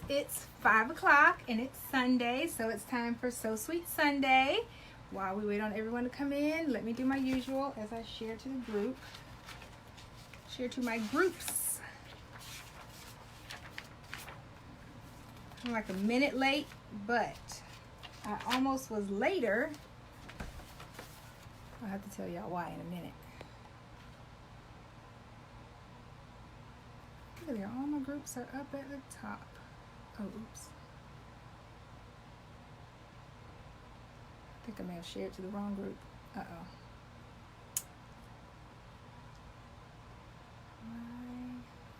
It's 5 o'clock and it's Sunday, so it's time for So Sweet Sunday. While we wait on everyone to come in, let me do my usual as I share to the group. Share to my groups. I'm like a minute late, but I almost was later. I'll have to tell y'all why in a minute. Look at there, all my groups are up at the top. Oh, oops. I think I may have shared to the wrong group. Uh-oh.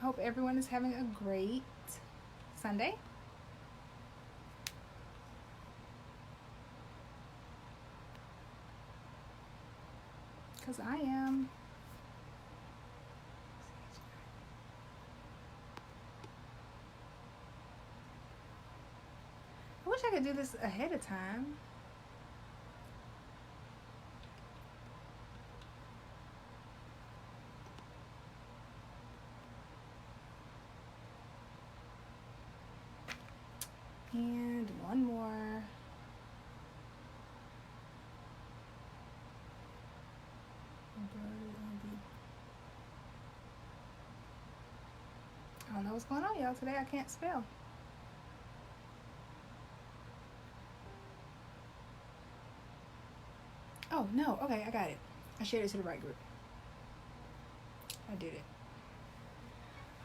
I hope everyone is having a great Sunday. Because I am. I wish I could do this ahead of time. And one more. I don't know what's going on, y'all. Today I can't spell. Oh, no. Okay, I got it. I shared it to the right group. I did it.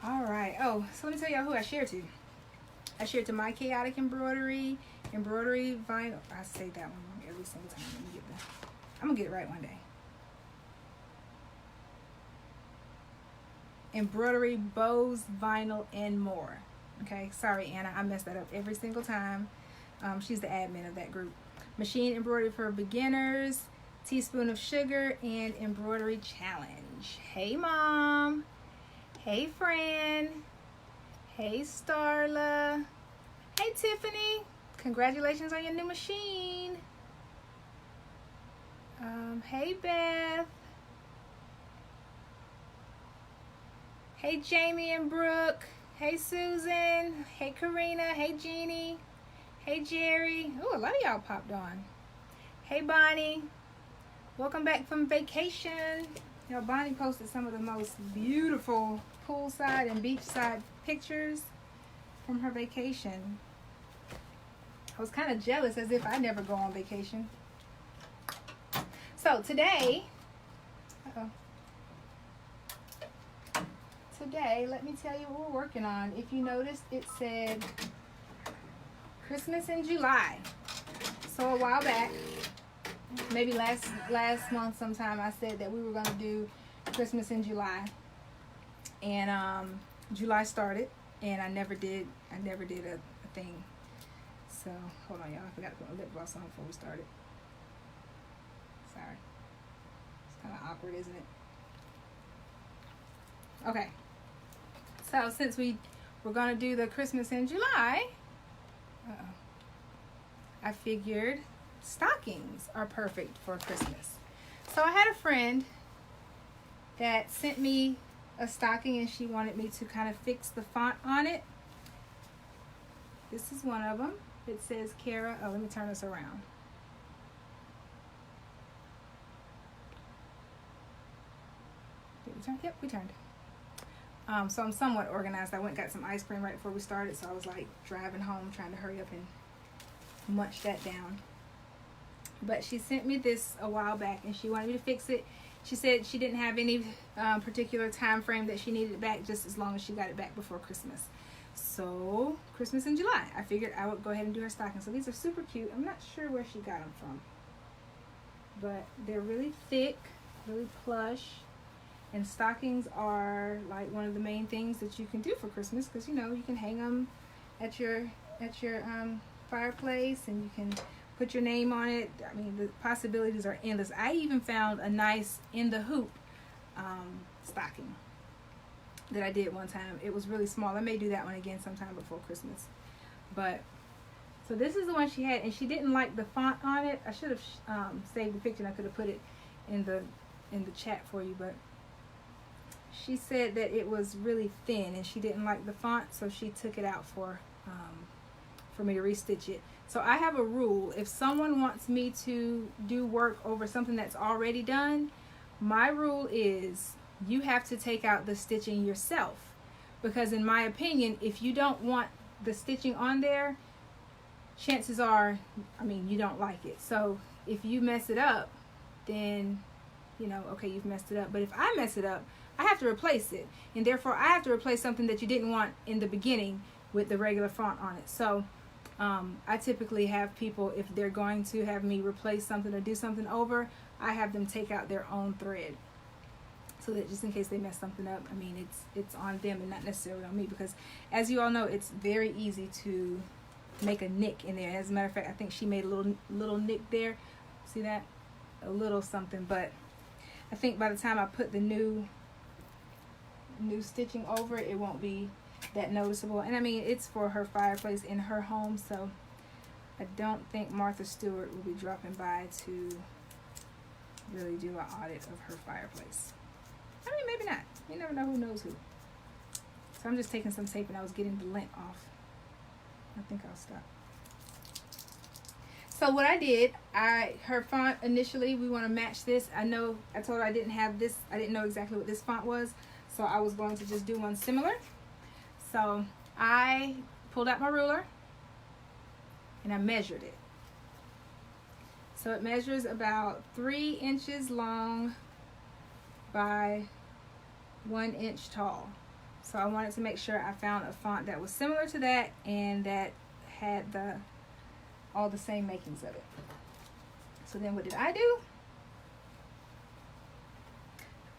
All right. Oh, so let me tell y'all who I shared to. I shared to My Chaotic Embroidery Vinyl. I say that one wrong every single time. I'm going to get it right one day. Embroidery, bows, vinyl, and more. Okay, sorry, Anna. I mess that up every single time. She's the admin of that group. Machine Embroidery for Beginners, Teaspoon of Sugar, and Embroidery Challenge. Hey, Mom. Hey, Fran. Hey, Starla. Hey, Tiffany. Congratulations on your new machine. Hey, Beth. Hey, Jamie and Brooke. Hey, Susan. Hey, Karina. Hey, Jeannie. Hey, Jerry. Oh, a lot of y'all popped on. Hey, Bonnie. Welcome back from vacation. You know, Bonnie posted some of the most beautiful poolside and beachside pictures from her vacation. I was kind of jealous, as if I never go on vacation. So today, let me tell you what we're working on. If you noticed, it said Christmas in July. So a while back, maybe last month sometime, I said that we were going to do Christmas in July. And July started, and I never did a thing. So hold on, y'all. I forgot to put my lip gloss on before we started. Sorry. It's kind of awkward, isn't it? Okay. So since we're going to do the Christmas in July, I figured stockings are perfect for Christmas. So I had a friend that sent me a stocking, and she wanted me to kind of fix the font on it. This is one of them. It says Kara. Oh, let me turn this around. Did we turn? Yep, we turned. So I'm somewhat organized. I went and got some ice cream right before we started, so I was like driving home trying to hurry up and munch that down. But she sent me this a while back, and she wanted me to fix it. She said she didn't have any particular time frame that she needed it back, just as long as she got it back before Christmas. So Christmas in July, I figured I would go ahead and do her stocking. So these are super cute. I'm not sure where she got them from, but they're really thick, really plush. And stockings are like one of the main things that you can do for Christmas, because you know you can hang them at your fireplace, and you can put your name on it. I mean, the possibilities are endless. I even found a nice in the hoop stocking that I did one time. It was really small. I may do that one again sometime before Christmas. But so this is the one she had, and she didn't like the font on it. I should have saved the picture, and I could have put it in the chat for you, but she said that it was really thin and she didn't like the font, so she took it out for for me to restitch it. So I have a rule. If someone wants me to do work over something that's already done, my rule is you have to take out the stitching yourself. Because in my opinion, if you don't want the stitching on there, chances are, you don't like it. So if you mess it up, then, okay, you've messed it up. But if I mess it up, I have to replace it. And therefore, I have to replace something that you didn't want in the beginning with the regular font on it. So I typically have people, if they're going to have me replace something or do something over, I have them take out their own thread. So that just in case they mess something up, it's on them and not necessarily on me. Because as you all know, it's very easy to make a nick in there. As a matter of fact, I think she made a little nick there. See that? A little something. But I think by the time I put the new stitching over it, it won't be that noticeable. And it's for her fireplace in her home, so I don't think Martha Stewart will be dropping by to really do an audit of her fireplace. Maybe not. You never know, who knows who. So I'm just taking some tape and I was getting the lint off. I think I'll stop. So what I did, her font initially, we want to match this. I told her I didn't have this. I didn't know exactly what this font was. So I was going to just do one similar. So I pulled out my ruler and I measured it. So it measures about 3 inches long by 1 inch tall. So I wanted to make sure I found a font that was similar to that and that had all the same makings of it. So then what did I do?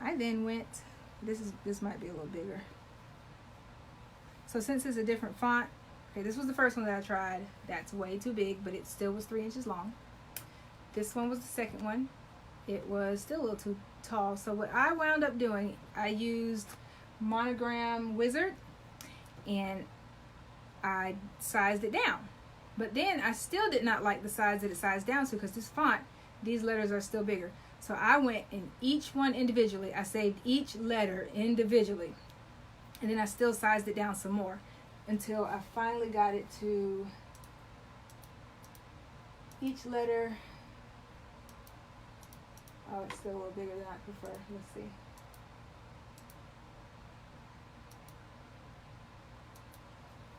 I then went, this might be a little bigger. So since it's a different font, okay, this was the first one that I tried. That's way too big, but it still was 3 inches long. This one was the second one. It was still a little too tall. So what I wound up doing, I used Monogram Wizard and I sized it down. But then I still did not like the size that it sized down to, because this font, these letters are still bigger. So I went in each one individually. I saved each letter individually. And then I still sized it down some more until I finally got it to each letter. Oh, it's still a little bigger than I prefer. Let's see.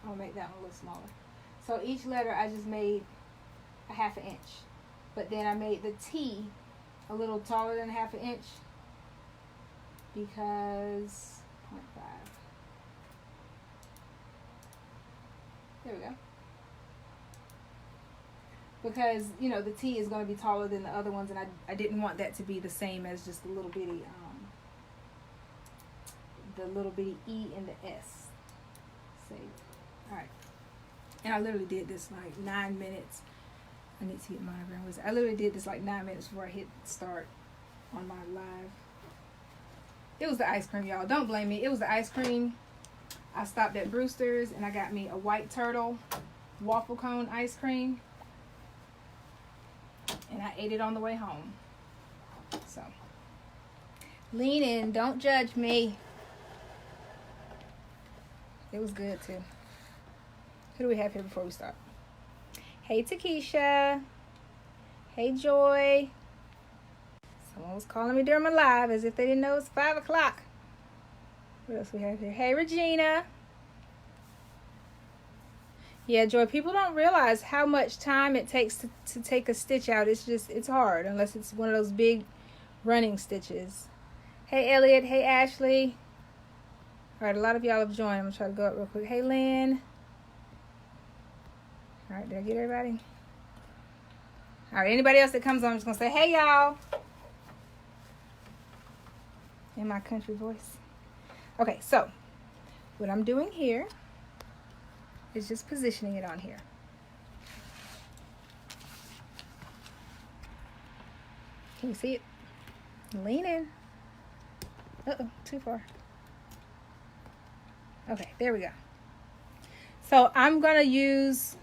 I'll make that one a little smaller. So each letter I just made a 1/2 inch. But then I made the T a little taller than 1/2 inch because 0.5. There we go. Because, the T is going to be taller than the other ones, and I didn't want that to be the same as just the little bitty E and the S. Save. Alright. And I literally did this like 9 minutes. I need to get Monogram Wizard. I literally did this like 9 minutes before I hit start on my live. It was the ice cream, y'all. Don't blame me. It was the ice cream. I stopped at Brewster's and I got me a White Turtle waffle cone ice cream. And I ate it on the way home. So, lean in. Don't judge me. It was good too. Who do we have here before we start? Hey, Takesha. Hey, Joy. Someone was calling me during my live as if they didn't know it was 5 o'clock. What else we have here? Hey, Regina. Yeah, Joy, people don't realize how much time it takes to take a stitch out. It's hard unless it's one of those big running stitches. Hey, Elliot. Hey, Ashley. All right, a lot of y'all have joined. I'm going to try to go up real quick. Hey, Lynn. All right, did I get everybody? All right, anybody else that comes on, I'm just going to say, hey, y'all. In my country voice. Okay, so what I'm doing here is just positioning it on here. Can you see it? Lean in. Uh-oh, too far. Okay, there we go. So I'm going to use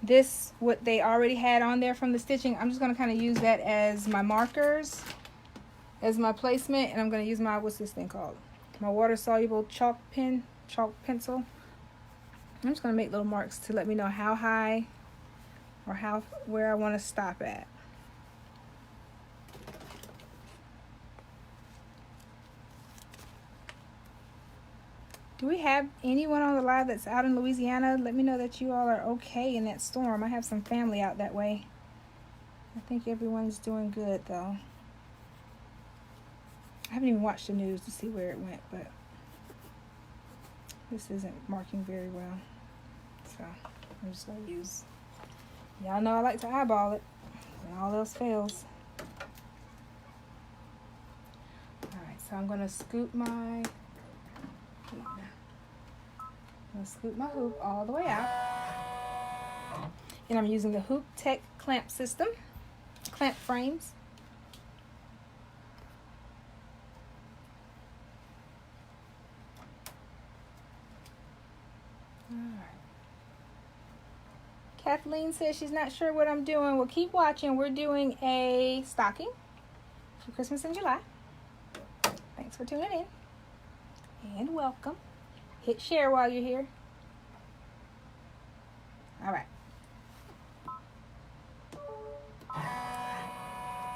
this, what they already had on there from the stitching. I'm just going to kind of use that as my markers, as my placement, and I'm going to use my, what's this thing called? My water-soluble chalk pencil. I'm just going to make little marks to let me know how high or where I want to stop at. Do we have anyone on the live that's out in Louisiana? Let me know that you all are okay in that storm. I have some family out that way. I think everyone's doing good, though. I haven't even watched the news to see where it went, but this isn't marking very well. So I'm just going to use... Y'all know I like to eyeball it when all else fails. Alright, so I'm going to scoop my... I'm going to scoop my hoop all the way out. And I'm using the Hoop Tech clamp system, clamp frames. All right. Kathleen says she's not sure what I'm doing. Well, keep watching. We're doing a stocking for Christmas in July. Thanks for tuning in. And welcome. Hit share while you're here. All right.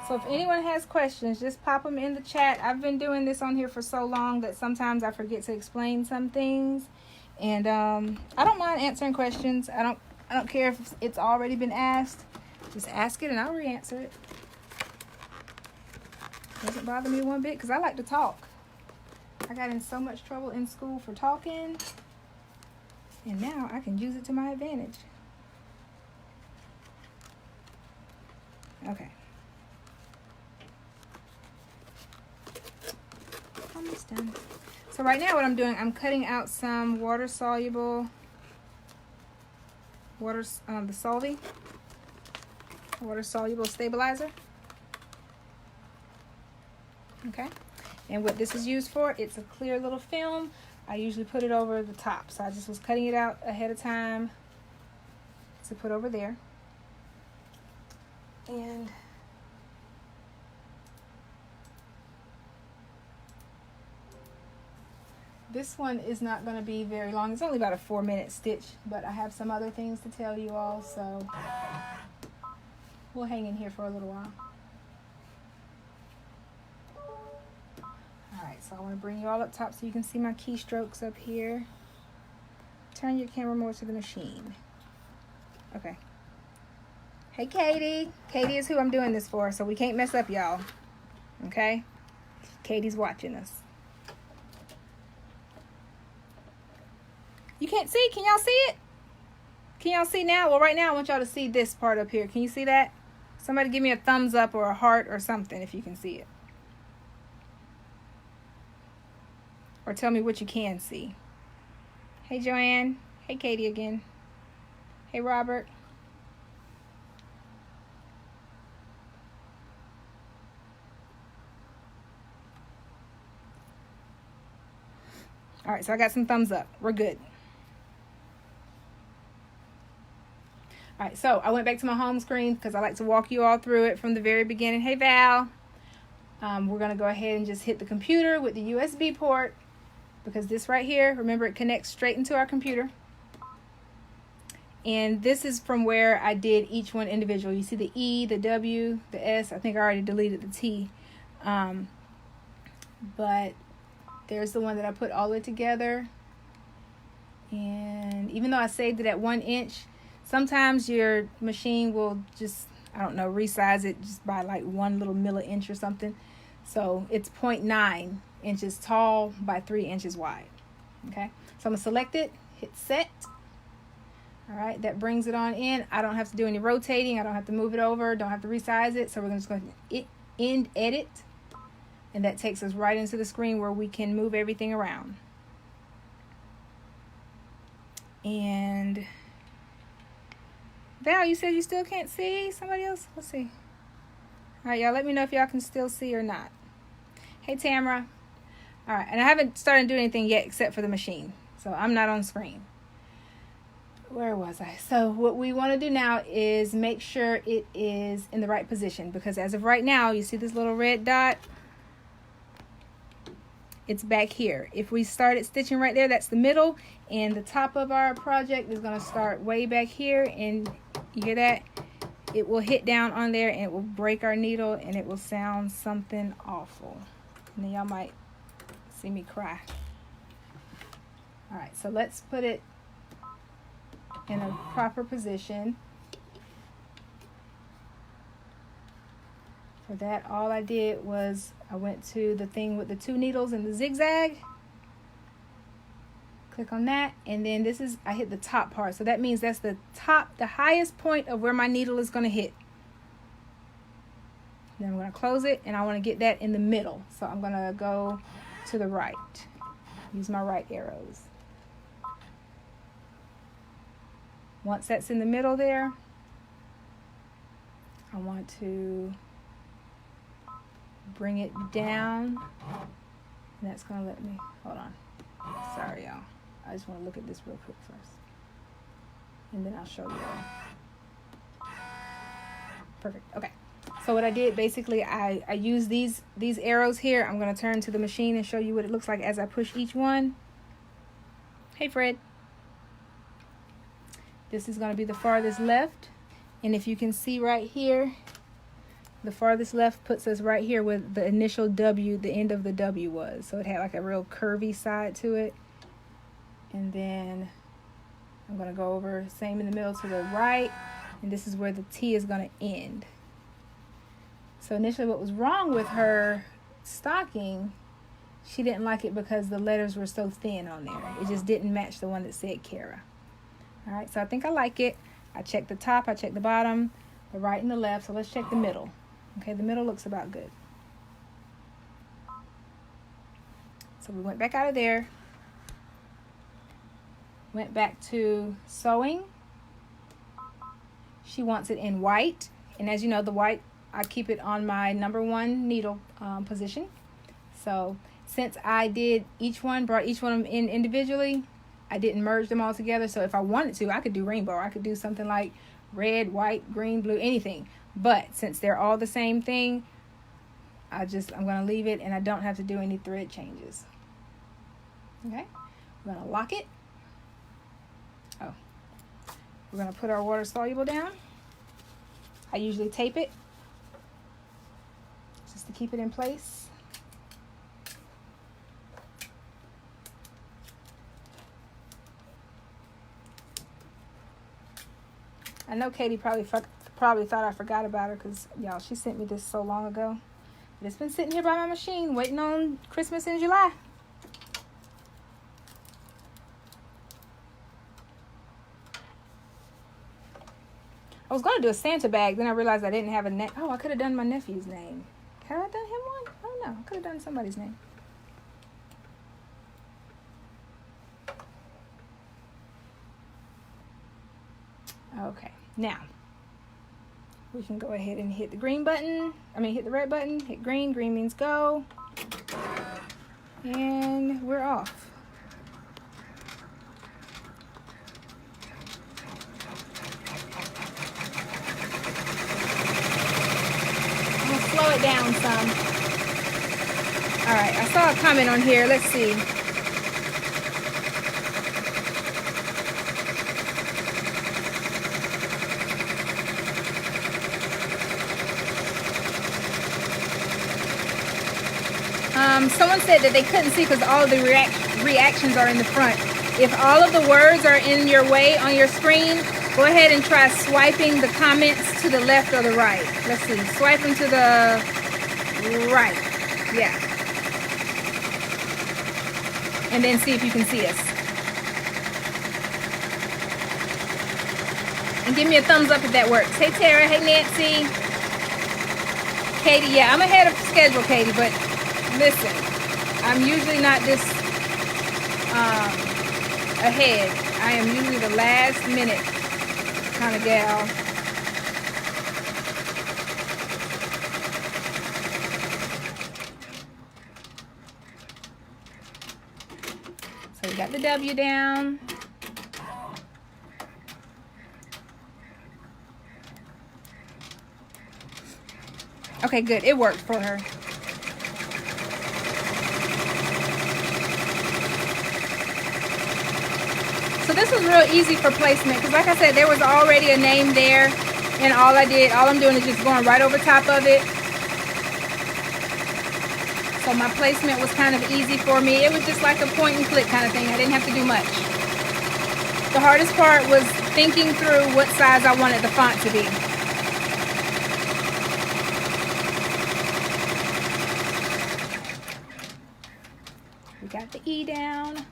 So if anyone has questions, just pop them in the chat. I've been doing this on here for so long that sometimes I forget to explain some things. And I don't mind answering questions. I don't care if it's already been asked. Just ask it and I'll re-answer it. Doesn't bother me one bit because I like to talk. I got in so much trouble in school for talking, and now I can use it to my advantage. Okay. Almost done. So right now what I'm doing, I'm cutting out some water-soluble, the Solvay water-soluble stabilizer. Okay. And what this is used for, it's a clear little film. I usually put it over the top. So I just was cutting it out ahead of time to put over there. And this one is not going to be very long. It's only about a 4-minute stitch, but I have some other things to tell you all, so we'll hang in here for a little while. Alright, so I want to bring you all up top so you can see my keystrokes up here. Turn your camera more to the machine. Okay. Hey, Katie. Katie is who I'm doing this for, so we can't mess up, y'all. Okay? Katie's watching us. You can't see? Can y'all see it? Can y'all see now? Well, right now I want y'all to see this part up here. Can you see that? Somebody give me a thumbs up or a heart or something if you can see it. Or tell me what you can see. Hey, Joanne. Hey, Katie again. Hey, Robert. All right, so I got some thumbs up. We're good. All right, so I went back to my home screen because I like to walk you all through it from the very beginning. Hey, Val. We're going to go ahead and just hit the computer with the USB port because this right here, remember, it connects straight into our computer. And this is from where I did each one individual. You see the E, the W, the S. I think I already deleted the T. But there's the one that I put all the way together. And even though I saved it at 1 inch, sometimes your machine will just, I don't know, resize it just by like 1 little milli-inch or something. So it's 0.9 inches tall by 3 inches wide. Okay, so I'm gonna select it, hit set. All right, that brings it on in. I don't have to do any rotating. I don't have to move it over. Don't have to resize it. So we're just going to end edit. And that takes us right into the screen where we can move everything around. And Val, you said you still can't see? Somebody else? Let's see. All right, y'all, let me know if y'all can still see or not. Hey, Tamara. All right, and I haven't started doing anything yet except for the machine. So I'm not on screen. Where was I? So what we want to do now is make sure it is in the right position. Because as of right now, you see this little red dot? it's back here. If we started stitching right there, that's the middle, and the top of our project is going to start way back here, and you hear that? It will hit down on there and it will break our needle, and it will sound something awful. And then y'all might see me cry. All right, so let's put it in a proper position. For that, all I did was I went to the thing with the 2 needles and the zigzag. Click on that, and then this is, I hit the top part. So that means that's the top, the highest point of where my needle is going to hit. Then I'm going to close it, and I want to get that in the middle. So I'm going to go to the right. Use my right arrows. Once that's in the middle there, I want to bring it down, and that's going to let me, hold on. Sorry, y'all. I just want to look at this real quick first, and then I'll show you all. Perfect. Okay. So what I did, basically, I used these arrows here. I'm going to turn to the machine and show you what it looks like as I push each one. Hey, Fred. This is going to be the farthest left. And if you can see right here, the farthest left puts us right here where the initial W, the end of the W was. So it had like a real curvy side to it. And then I'm going to go over, same in the middle to the right. And this is where the T is going to end. So initially what was wrong with her stocking, she didn't like it because the letters were so thin on there. It just didn't match the one that said Kara. All right, so I think I like it. I checked the top, I checked the bottom, the right and the left. So let's check the middle. Okay, the middle looks about good. So we went back out of there. Went back to sewing. She wants it in white. And as you know, the white, I keep it on my number 1 needle position. So since I did each one, brought each one of them in individually, I didn't merge them all together. So if I wanted to, I could do rainbow. I could do something like red, white, green, blue, anything. But since they're all the same thing, I'm going to leave it, and I don't have to do any thread changes. Okay, we're going to lock it. Oh, we're going to put our water soluble down. I usually tape it just to keep it in place. I know Katie probably thought I forgot about her because, y'all, she sent me this so long ago. But it's been sitting here by my machine waiting on Christmas in July. I was going to do a Santa bag. Then I realized I didn't have a net. Oh, I could have done my nephew's name. Had I done him one? I don't know. I could have done somebody's name. Okay. Now, we can go ahead and hit the green button. Hit the red button. Hit green. Green means go. And we're off. Slow it down some. All right, I saw a comment on here. Let's see. Someone said that they couldn't see because all of the reactions are in the front. If all of the words are in your way on your screen, go ahead and try swiping the comments to the left or the right. Let's see. Swipe them to the right. Yeah. And then see if you can see us. And give me a thumbs up if that works. Hey, Tara. Hey, Nancy. Katie. Yeah, I'm ahead of schedule, Katie. But listen, I'm usually not this ahead. I am usually the last minute kind of gal. So we got the W down. Okay, good. It worked for her. So this was real easy for placement because like I said, there was already a name there, and all I'm doing is just going right over top of it. So my placement was kind of easy for me. It was just like a point and click kind of thing. I didn't have to do much. The hardest part was thinking through what size I wanted the font to be. We got the E down.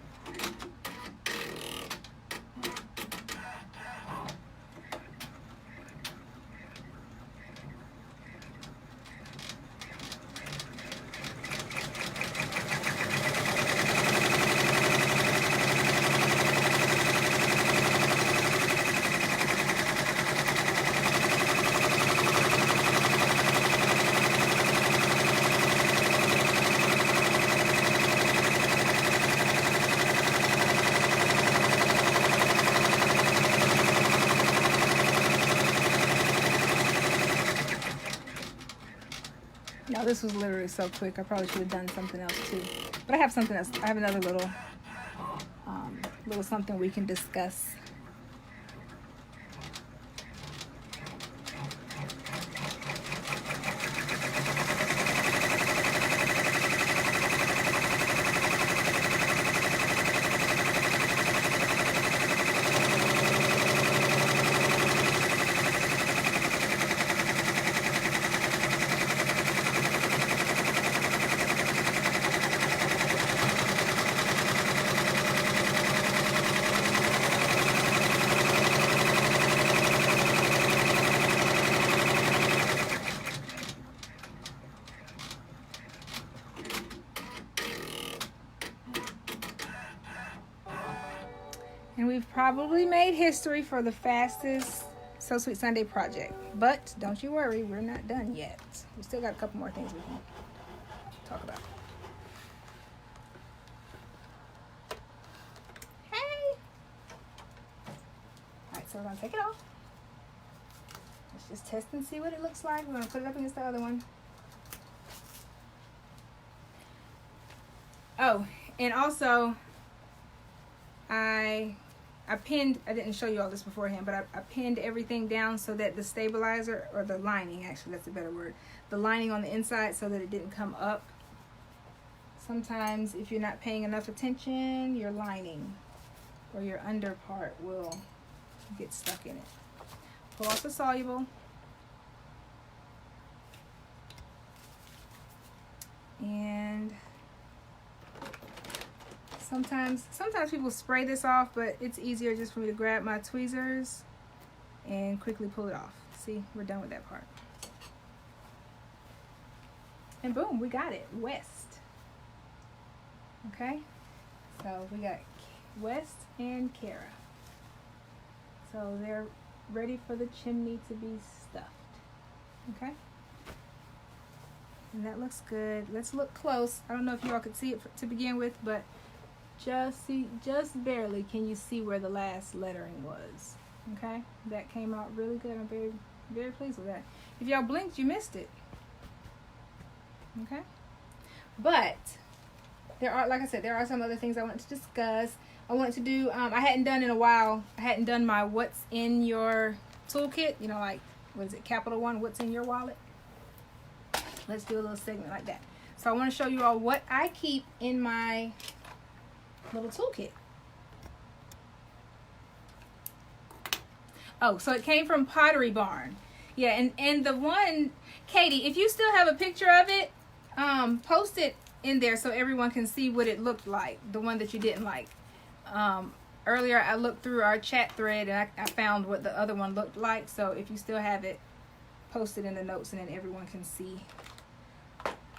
No, this was literally so quick. I probably should have done something else too. But I have something else. I have another little something we can discuss. And we've probably made history for the fastest So Sweet Sunday project. But don't you worry, we're not done yet. We still got a couple more things we can talk about. Hey! Alright, so we're going to take it off. Let's just test and see what it looks like. We're going to put it up against the other one. Oh, and also, I pinned, I didn't show you all this beforehand, but I pinned everything down so that the stabilizer, or the lining, actually, that's a better word, the lining on the inside so that it didn't come up. Sometimes if you're not paying enough attention, your lining or your under part will get stuck in it. Pull off the soluble. And sometimes people spray this off, but it's easier just for me to grab my tweezers and quickly pull it off. See, we're done with that part. And boom, we got it. West. Okay? So we got West and Kara. So they're ready for the chimney to be stuffed. Okay? And that looks good. Let's look close. I don't know if you all could see it to begin with, but just barely can you see where the last lettering was. Okay, that came out really good. I'm very, very pleased with that. If y'all blinked, you missed it. Okay, but there are, like I said, there are some other things I want to discuss. I wanted to do, I hadn't done in a while. I hadn't done my what's in your toolkit. You know, like, what is it, Capital One, what's in your wallet? Let's do a little segment like that. So I want to show you all what I keep in my little toolkit. Oh, so it came from Pottery Barn. Yeah, and the one, Katie, if you still have a picture of it, post it in there so everyone can see what it looked like, the one that you didn't like. Earlier I looked through our chat thread and I found what the other one looked like. So if you still have it, post it in the notes and then everyone can see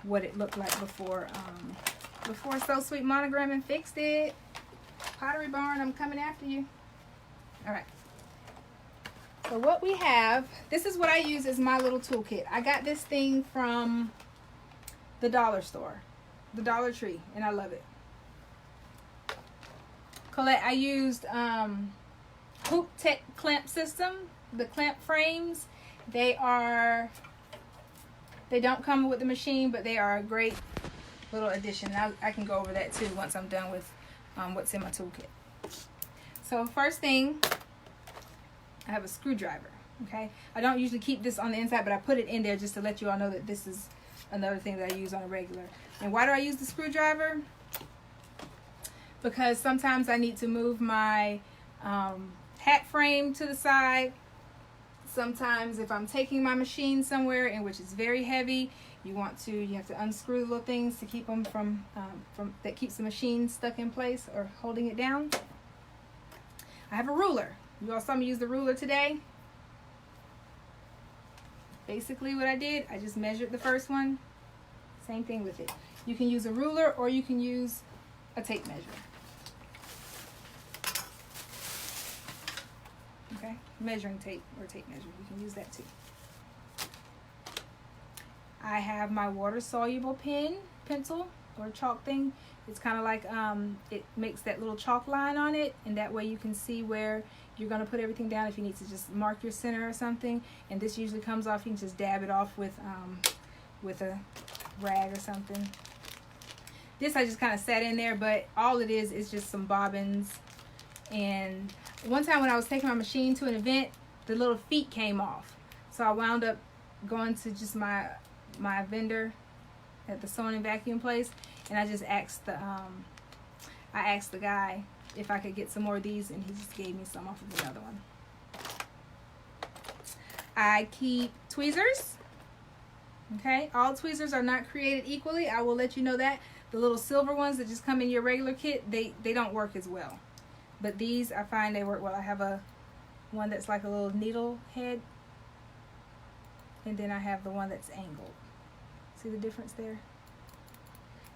what it looked like before So Sweet Monogram and fixed it. Pottery Barn, I'm coming after you. All right. So what we have, this is what I use as my little toolkit. I got this thing from the dollar store, the Dollar Tree, and I love it. Colette, I used Hoop Tech clamp system, the clamp frames. They don't come with the machine, but they are a great little addition. I can go over that too once I'm done with what's in my toolkit. So first thing, I have a screwdriver. Okay, I don't usually keep this on the inside, but I put it in there just to let you all know that this is another thing that I use on a regular. And why do I use the screwdriver? Because sometimes I need to move my hat frame to the side. Sometimes if I'm taking my machine somewhere in which it's very heavy, you have to unscrew the little things to keep them from that keeps the machine stuck in place or holding it down. I have a ruler. You all saw me use the ruler today. Basically what I did, I just measured the first one. Same thing with it. You can use a ruler or you can use a tape measure. Okay, measuring tape or tape measure. You can use that too. I have my water-soluble pencil or chalk thing. It's kind of like, it makes that little chalk line on it, and that way you can see where you're going to put everything down if you need to just mark your center or something. And this usually comes off, you can just dab it off with a rag or something. This I just kind of set in there, but all it is just some bobbins. And one time when I was taking my machine to an event, the little feet came off. So I wound up going to just my vendor at the sewing and vacuum place, and I just asked the guy if I could get some more of these, and he just gave me some off of the other one. I keep tweezers. Okay, all tweezers are not created equally. I will let you know that. The little silver ones that just come in your regular kit, they don't work as well. But these, I find they work well. I have one that's like a little needle head, and then I have the one that's angled. See the difference there?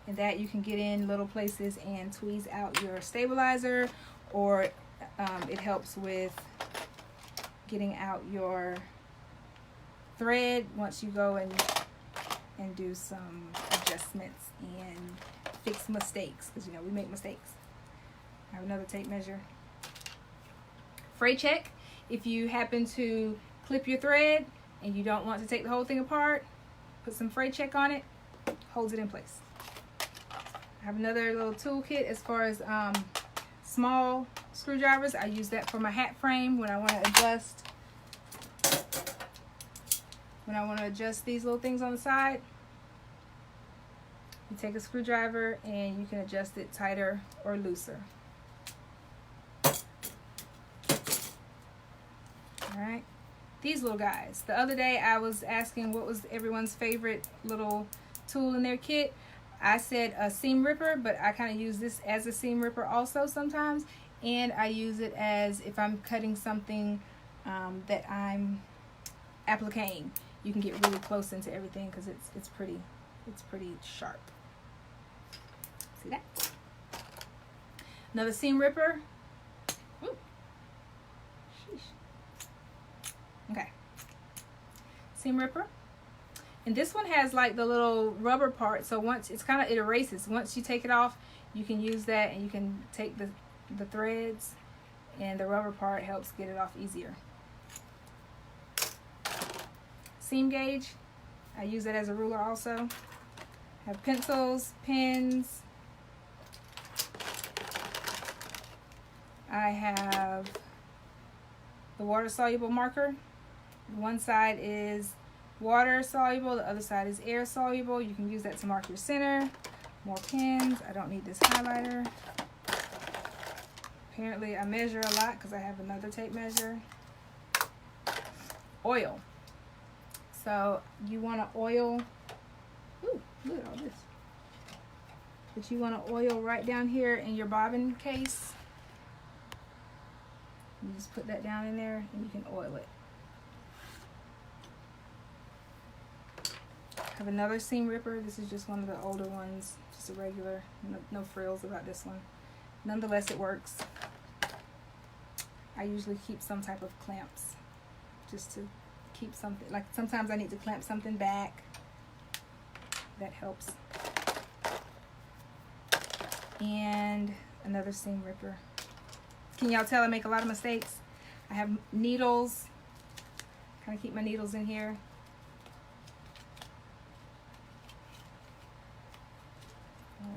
And that you can get in little places and tweeze out your stabilizer, or it helps with getting out your thread once you go and do some adjustments and fix mistakes, because we make mistakes. I have another tape measure. Fray check. If you happen to clip your thread and you don't want to take the whole thing apart, put some fray check on it, holds it in place. I have another little toolkit as far as small screwdrivers. I use that for my hat frame when I want to adjust these little things on the side. You take a screwdriver and you can adjust it tighter or looser. Alright, these little guys. The other day I was asking what was everyone's favorite little tool in their kit. I said a seam ripper, but I kind of use this as a seam ripper also sometimes, and I use it as if I'm cutting something that I'm appliquing. You can get really close into everything because it's pretty sharp. See that? Another seam ripper. Ooh. Sheesh. Okay. Seam ripper. And this one has like the little rubber part, so once it erases. Once you take it off, you can use that, and you can take the threads, and the rubber part helps get it off easier. Seam gauge, I use it as a ruler also. I have pencils, pens. I have the water soluble marker. One side is water soluble, the other side is air soluble. You can use that to mark your center. More pens. I don't need this highlighter. Apparently I measure a lot because I have another tape measure. Oil. So you want to oil, ooh, look at all this. But you want to oil right down here in your bobbin case. You just put that down in there and you can oil it. I have another seam ripper. This is just one of the older ones, just a regular, no frills about this one. Nonetheless, it works. I usually keep some type of clamps just to keep something, like sometimes I need to clamp something back. That helps. And another seam ripper. Can y'all tell I make a lot of mistakes? I have needles. Kind of keep my needles in here.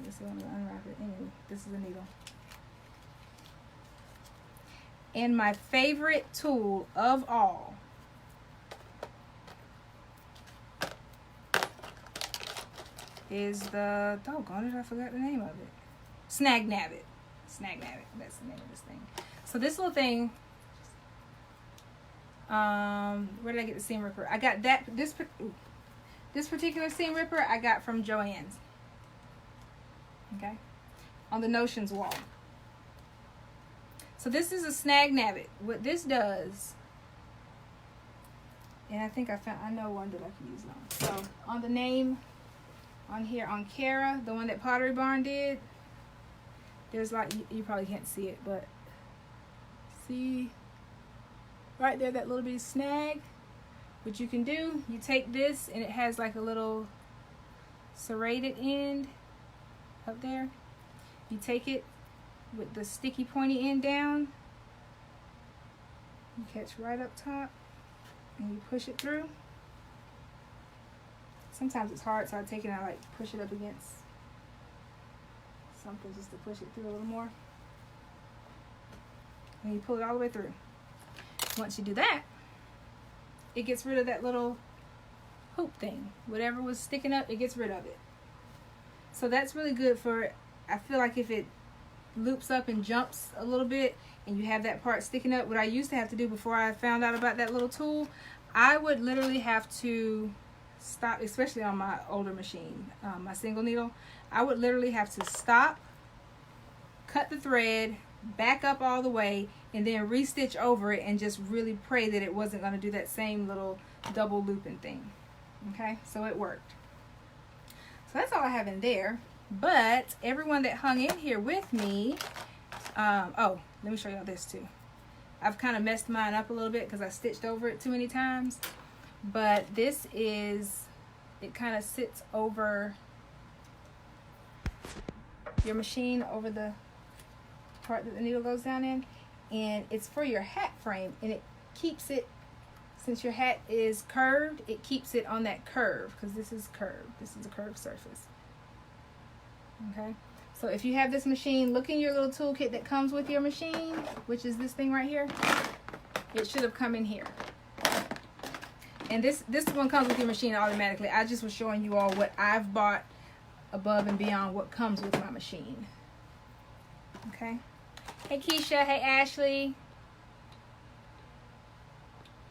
This is, I'm going to unwrap it. Anyway, this is a needle. And my favorite tool of all is the, doggone it, I forgot the name of it. Snag Nabbit. Snag Nabbit, that's the name of this thing. So this little thing, where did I get the seam ripper? I got this particular seam ripper I got from Joann's. Okay, on the Notions wall. So this is a Snag Nabbit. What this does, and I think I know one that I can use on. So on the name, on here on Kara, the one that Pottery Barn did, there's like, you probably can't see it, but see right there, that little bitty snag. What you can do, you take this, and it has like a little serrated end up there. You take it with the sticky pointy end down, you catch right up top, and you push it through. Sometimes it's hard, so I take it and I like push it up against something just to push it through a little more. And you pull it all the way through. Once you do that, it gets rid of that little hoop thing. Whatever was sticking up, it gets rid of it. So that's really good for, I feel like if it loops up and jumps a little bit and you have that part sticking up, what I used to have to do before I found out about that little tool, I would literally have to stop, especially on my older machine, my single needle, I would literally have to stop, cut the thread, back up all the way, and then re-stitch over it and just really pray that it wasn't going to do that same little double looping thing. Okay, so it worked. So that's all I have in there. But everyone that hung in here with me, oh, let me show y'all this too. I've kind of messed mine up a little bit because I stitched over it too many times. But this is, it kind of sits over your machine, over the part that the needle goes down in, and it's for your hat frame, and it keeps it, since your hat is curved, it keeps it on that curve, because this is curved. This is a curved surface. Okay, so if you have this machine, look in your little toolkit that comes with your machine, which is this thing right here. It should have come in here. And this one comes with your machine automatically. I just was showing you all what I've bought above and beyond what comes with my machine. Okay. Hey Keisha, hey Ashley.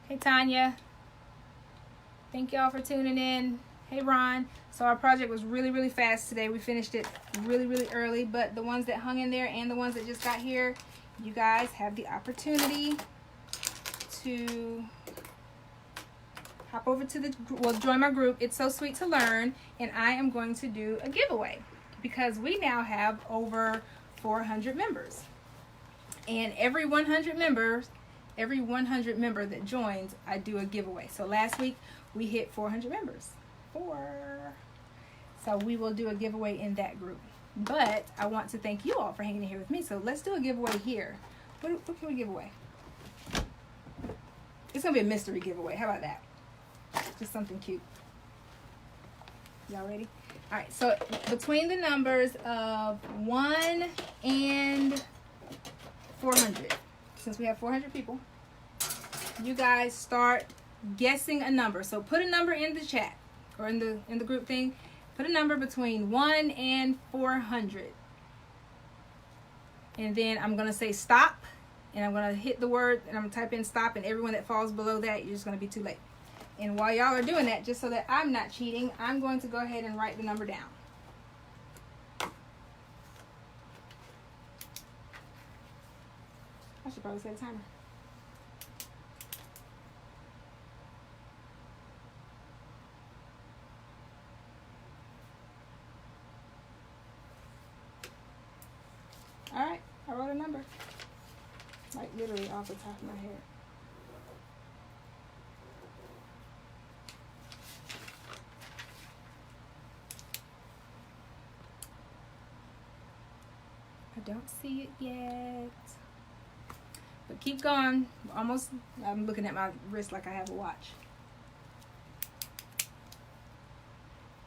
Hey Tanya. Thank y'all for tuning in. Hey Ron. So our project was really, really fast today. We finished it really, really early, but the ones that hung in there and the ones that just got here, you guys have the opportunity to hop over to the, well, join my group. It's So Sweet to Learn, and I am going to do a giveaway because we now have over 400 members. And every 100 member that joins, I do a giveaway. So last week we hit 400 members. So we will do a giveaway in that group. But I want to thank you all for hanging in here with me. So let's do a giveaway here. What can we give away? It's going to be a mystery giveaway. How about that? Just something cute. Y'all ready? All right. So between the numbers of 1 and 400, since we have 400 people, you guys start guessing a number. So put a number in the chat or in the group thing. Put a number between 1 and 400. And then I'm going to say stop. And I'm going to hit the word. And I'm going to type in stop. And everyone that falls below that, you're just going to be too late. And while y'all are doing that, just so that I'm not cheating, I'm going to go ahead and write the number down. I should probably set a timer. Alright, I wrote a number. Like literally off the top of my head. I don't see it yet. But keep going. Almost, I'm looking at my wrist like I have a watch.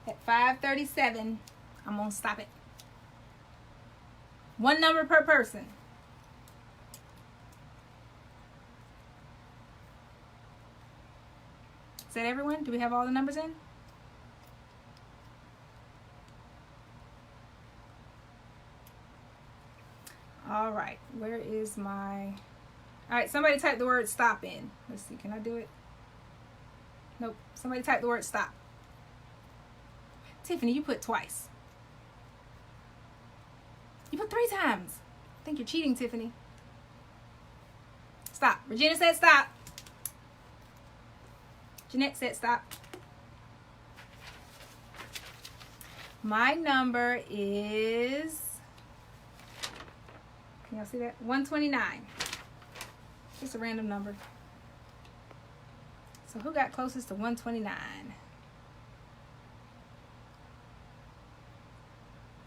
At 5:37, I'm going to stop it. One number per person. Is that everyone? Do we have all the numbers in? All right, where is my... All right, somebody type the word stop in. Let's see, can I do it? Nope, somebody type the word stop. Tiffany, you put twice. You put 3 times. I think you're cheating, Tiffany. Stop. Regina said stop. Jeanette said stop. My number is... Can y'all see that? 129. Just a random number. So who got closest to 129?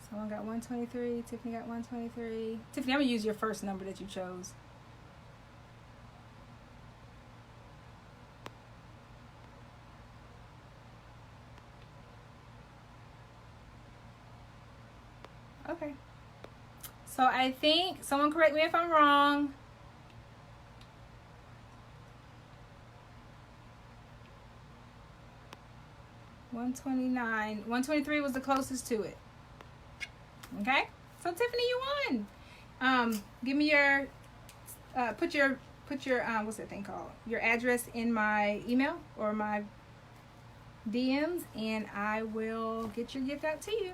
Someone got 123. Tiffany got 123. Tiffany, I'm going to use your first number that you chose. Okay. So I think, someone correct me if I'm wrong. $129. $123 was the closest to it. Okay? So Tiffany, you won. Give me your put your what's that thing called? Your address in my email or my DMs, and I will get your gift out to you.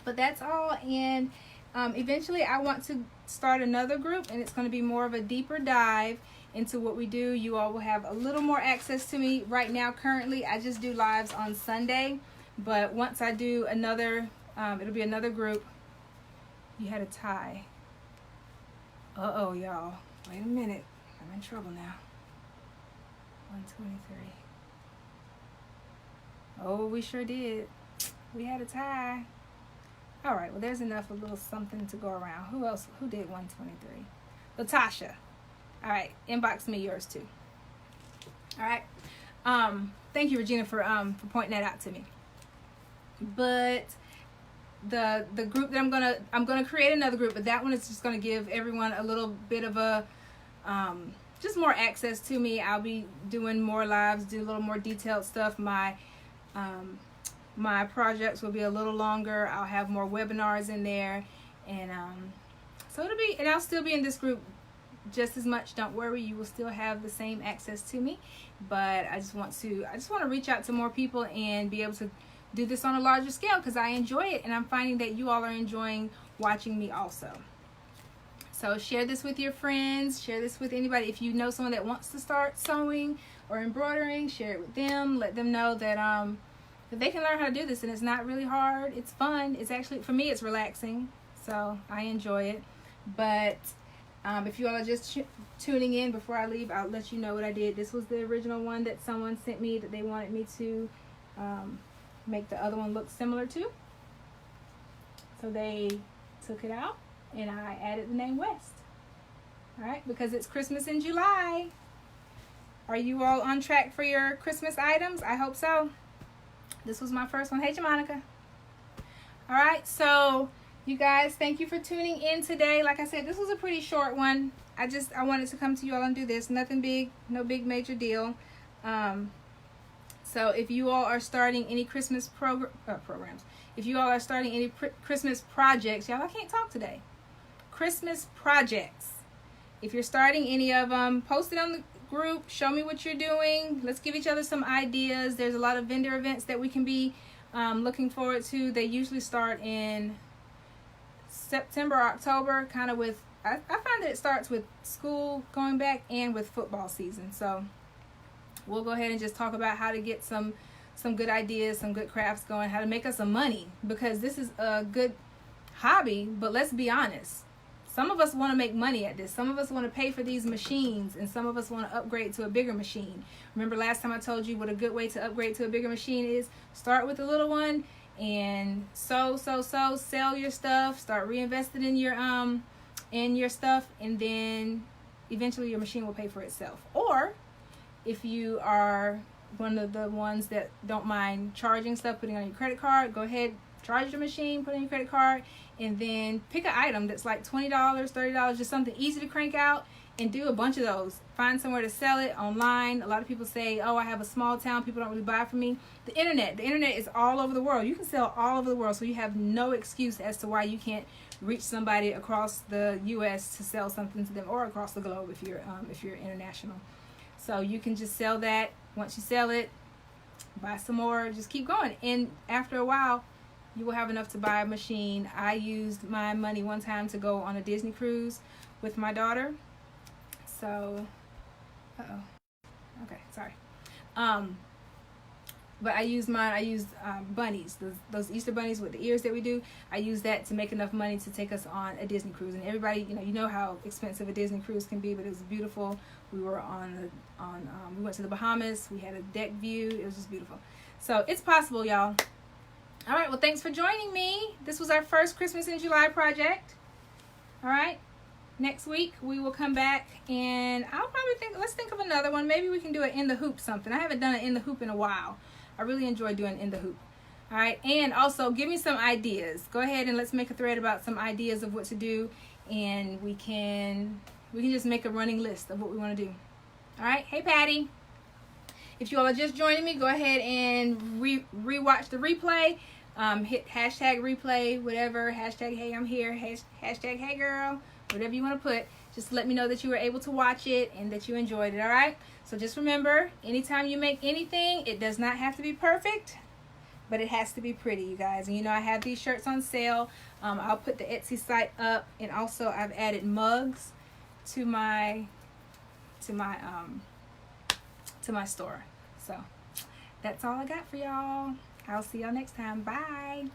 But that's all. And eventually I want to start another group, and it's going to be more of a deeper dive into what we do. You all will have a little more access to me. Right now, currently, I just do lives on Sunday. But once I do another, it'll be another group. You had a tie. Uh-oh, y'all. Wait a minute. I'm in trouble now. 123. Oh, we sure did. We had a tie. All right, well, there's enough, a little something to go around. Who else? Who did 123? Latasha. All right, inbox me yours too. All right. Thank you, Regina, for pointing that out to me. But the group that I'm gonna create another group, but that one is just gonna give everyone a little bit of a just more access to me. I'll be doing more lives, do a little more detailed stuff. My projects will be a little longer. I'll have more webinars in there, and so it'll be, and I'll still be in this group just as much. Don't worry, you will still have the same access to me, but I just want to reach out to more people and be able to do this on a larger scale because I enjoy it, and I'm finding that you all are enjoying watching me also. So share this with your friends, share this with anybody. If you know someone that wants to start sewing or embroidering, share it with them. Let them know that that they can learn how to do this, and it's not really hard. It's fun. It's actually, for me, it's relaxing, so I enjoy it. But if you all are just tuning in before I leave, I'll let you know what I did. This was the original one that someone sent me that they wanted me to make the other one look similar to. So they took it out, and I added the name West. All right, because it's Christmas in July. Are you all on track for your Christmas items? I hope so. This was my first one. Hey, Jamonica. All right, so you guys, thank you for tuning in today. Like I said, this was a pretty short one. I wanted to come to you all and do this. Nothing big, no big major deal. So if you all are starting any Christmas programs, if you all are starting any Christmas projects, y'all, I can't talk today. Christmas projects. If you're starting any of them, post it on the group. Show me what you're doing. Let's give each other some ideas. There's a lot of vendor events that we can be looking forward to. They usually start in September or October, kind of with, I find that it starts with school going back and with football season. So we'll go ahead and just talk about how to get some good ideas, some good crafts going, how to make us some money, because this is a good hobby. But let's be honest, some of us want to make money at this. Some of us want to pay for these machines, and some of us want to upgrade to a bigger machine. Remember last time I told you what a good way to upgrade to a bigger machine is? Start with a little one and sell your stuff, start reinvesting in your stuff, and then eventually your machine will pay for itself. Or if you are one of the ones that don't mind charging stuff, putting on your credit card, go ahead, charge your machine, put in your credit card, and then pick an item that's like $20, $30, just something easy to crank out, and do a bunch of those. Find somewhere to sell it online. A lot of people say, oh, I have a small town, people don't really buy from me. The internet is all over the world. You can sell all over the world, so you have no excuse as to why you can't reach somebody across the U.S. to sell something to them, or across the globe if you're international. So you can just sell that. Once you sell it, buy some more, just keep going, and after a while you will have enough to buy a machine. I used my money one time to go on a Disney cruise with my daughter. So, okay, sorry. But I used bunnies, those Easter bunnies with the ears that we do. I used that to make enough money to take us on a Disney cruise. And everybody, you know how expensive a Disney cruise can be, but it was beautiful. We were we went to the Bahamas. We had a deck view. It was just beautiful. So it's possible, y'all. All right, well, thanks for joining me. This was our first Christmas in July project. All right. Next week we will come back, and I'll probably let's think of another one. Maybe we can do an in the hoop something. I haven't done an in the hoop in a while. I really enjoy doing in the hoop. All right, and also give me some ideas. Go ahead and let's make a thread about some ideas of what to do, and we can just make a running list of what we want to do. All right, hey Patty. If you all are just joining me, go ahead and rewatch the replay. Hit hashtag replay, whatever, hashtag hey I'm here, hashtag hey girl, whatever you want to put. Just let me know that you were able to watch it and that you enjoyed it. All right, so just remember, anytime you make anything, it does not have to be perfect, but it has to be pretty, you guys. And I have these shirts on sale. I'll put the Etsy site up, and also I've added mugs to my store. So that's all I got for y'all. I'll see y'all next time. Bye.